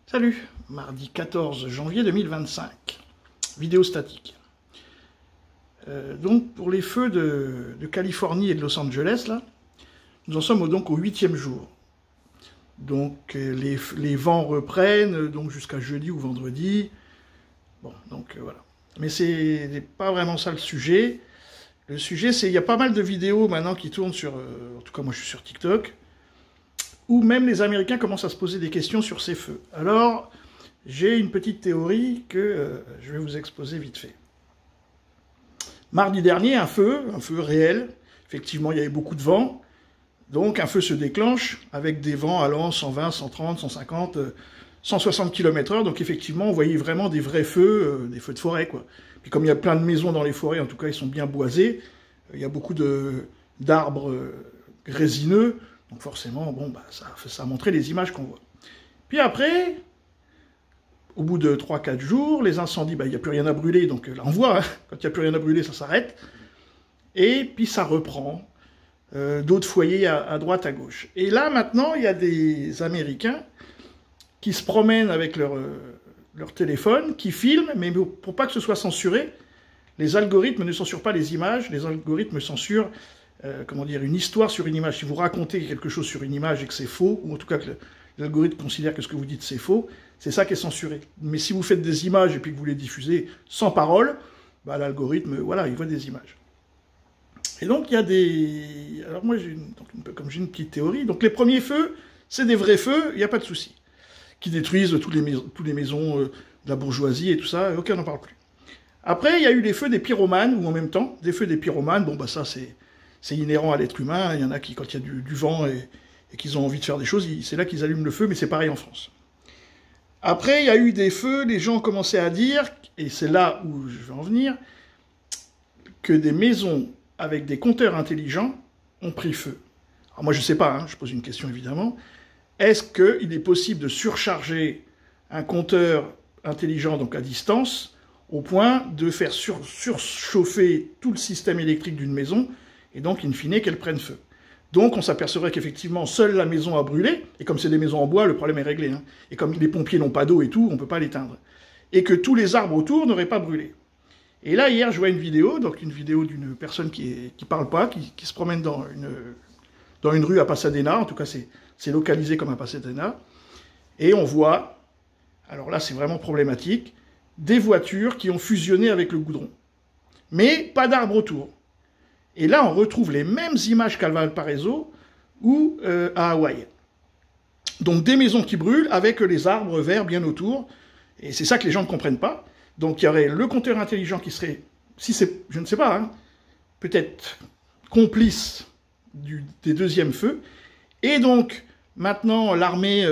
Salut, mardi 14 janvier 2025, vidéo statique. Donc pour les feux de Californie et de Los Angeles, là, nous en sommes donc au 8e jour. Donc les vents reprennent donc jusqu'à jeudi ou vendredi. Bon, donc voilà. Mais c'est pas vraiment ça le sujet. Le sujet, c'est qu'il y a pas mal de vidéos maintenant qui tournent sur... en tout cas, moi je suis sur TikTok, où même les Américains commencent à se poser des questions sur ces feux. Alors, j'ai une petite théorie que je vais vous exposer vite fait. Mardi dernier, un feu réel. Effectivement, il y avait beaucoup de vent. Donc, un feu se déclenche avec des vents allant 120, 130, 150, 160 km/h. Donc, effectivement, on voyait vraiment des vrais feux, des feux de forêt, quoi. Puis, comme il y a plein de maisons dans les forêts, en tout cas, ils sont bien boisés. Il y a beaucoup d'arbres résineux. Donc forcément, bon, bah, ça a montré les images qu'on voit. Puis après, au bout de 3-4 jours, les incendies, bah, il n'y a plus rien à brûler, donc là on voit, hein, quand il n'y a plus rien à brûler, ça s'arrête. Et puis ça reprend, d'autres foyers à droite, à gauche. Et là maintenant, il y a des Américains qui se promènent avec leur téléphone, qui filment, mais pour pas que ce soit censuré, les algorithmes ne censurent pas les images, les algorithmes censurent comment dire, une histoire sur une image. Si vous racontez quelque chose sur une image et que c'est faux, ou en tout cas que l'algorithme considère que ce que vous dites c'est faux, c'est ça qui est censuré. Mais si vous faites des images et puis que vous les diffusez sans parole, bah, l'algorithme, voilà, il voit des images. Et donc il y a des... Alors moi, comme j'ai une petite théorie, donc les premiers feux, c'est des vrais feux, il n'y a pas de souci, qui détruisent toutes les maisons de la bourgeoisie et tout ça, aucun n'en parle plus. Après, il y a eu les feux des pyromanes, ou en même temps, des feux des pyromanes, bon bah ça c'est inhérent à l'être humain, il y en a qui, quand il y a du vent et qu'ils ont envie de faire des choses, c'est là qu'ils allument le feu, mais c'est pareil en France. Après, il y a eu des feux, les gens commençaient à dire, et c'est là où je vais en venir, que des maisons avec des compteurs intelligents ont pris feu. Alors moi je ne sais pas, hein, je pose une question évidemment, est-ce qu'il est possible de surcharger un compteur intelligent, donc à distance, au point de faire surchauffer tout le système électrique d'une maison, et donc, in fine, qu'elles prennent feu. Donc, on s'apercevrait qu'effectivement, seule la maison a brûlé, et comme c'est des maisons en bois, le problème est réglé. Hein. Et comme les pompiers n'ont pas d'eau et tout, on ne peut pas l'éteindre. Et que tous les arbres autour n'auraient pas brûlé. Et là, hier, je vois une vidéo d'une personne qui parle pas, qui se promène dans une rue à Pasadena, en tout cas, c'est localisé comme à Pasadena, et on voit, alors là, c'est vraiment problématique, des voitures qui ont fusionné avec le goudron. Mais pas d'arbres autour. Et là, on retrouve les mêmes images qu'à Valparaiso ou à Hawaï. Donc des maisons qui brûlent avec les arbres verts bien autour. Et c'est ça que les gens ne comprennent pas. Donc il y aurait le compteur intelligent qui serait, si c'est, je ne sais pas, hein, peut-être complice des deuxièmes feux. Et donc maintenant, l'armée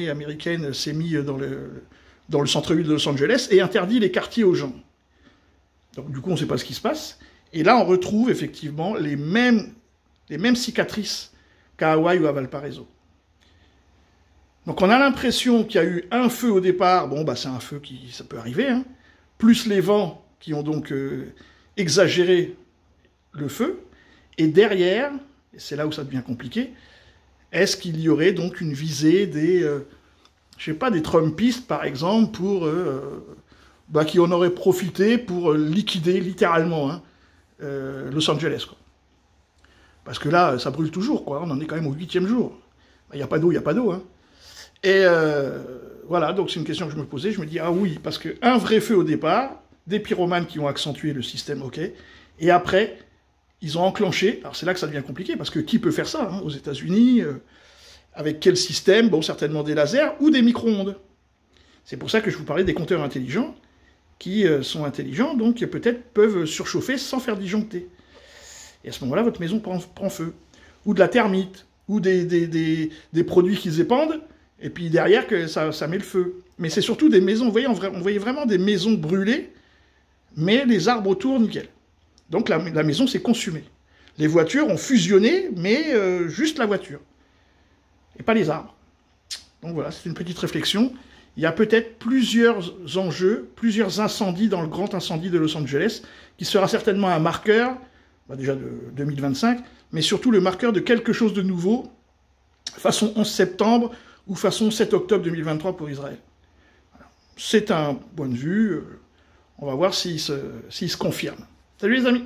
américaine s'est mise dans le centre-ville de Los Angeles et interdit les quartiers aux gens. Donc du coup, on ne sait pas ce qui se passe. Et là, on retrouve effectivement les mêmes cicatrices qu'à Hawaï ou à Valparaiso. Donc on a l'impression qu'il y a eu un feu au départ, bon bah c'est un feu ça peut arriver, hein, plus les vents qui ont donc exagéré le feu, et derrière, et c'est là où ça devient compliqué, est-ce qu'il y aurait donc une visée je sais pas, des Trumpistes par exemple, qui en auraient profité pour liquider littéralement, hein, Los Angeles, quoi. Parce que là, ça brûle toujours, quoi. On en est quand même au 8e jour. Il n'y a pas d'eau, il n'y a pas d'eau, hein. Et voilà, donc c'est une question que je me posais. Je me dis, ah oui, parce qu'un vrai feu au départ, des pyromanes qui ont accentué le système, ok, et après, ils ont enclenché, alors c'est là que ça devient compliqué, parce que qui peut faire ça, hein, aux États-Unis, avec quel système? Bon, certainement des lasers ou des micro-ondes. C'est pour ça que je vous parlais des compteurs intelligents, qui sont intelligents, donc qui peut-être peuvent surchauffer sans faire disjoncter. Et à ce moment-là, votre maison prend feu. Ou de la thermite, ou des produits qui se épandent, et puis derrière, que ça met le feu. Mais c'est surtout des maisons, vous voyez, on voyait vraiment des maisons brûlées, mais les arbres autour, nickel. Donc la maison s'est consumée. Les voitures ont fusionné, mais juste la voiture. Et pas les arbres. Donc voilà, c'est une petite réflexion. Il y a peut-être plusieurs enjeux, plusieurs incendies dans le grand incendie de Los Angeles, qui sera certainement un marqueur, déjà de 2025, mais surtout le marqueur de quelque chose de nouveau, façon 11 septembre, ou façon 7 octobre 2023 pour Israël. Voilà. C'est un point de vue, on va voir s'il se confirme. Salut les amis!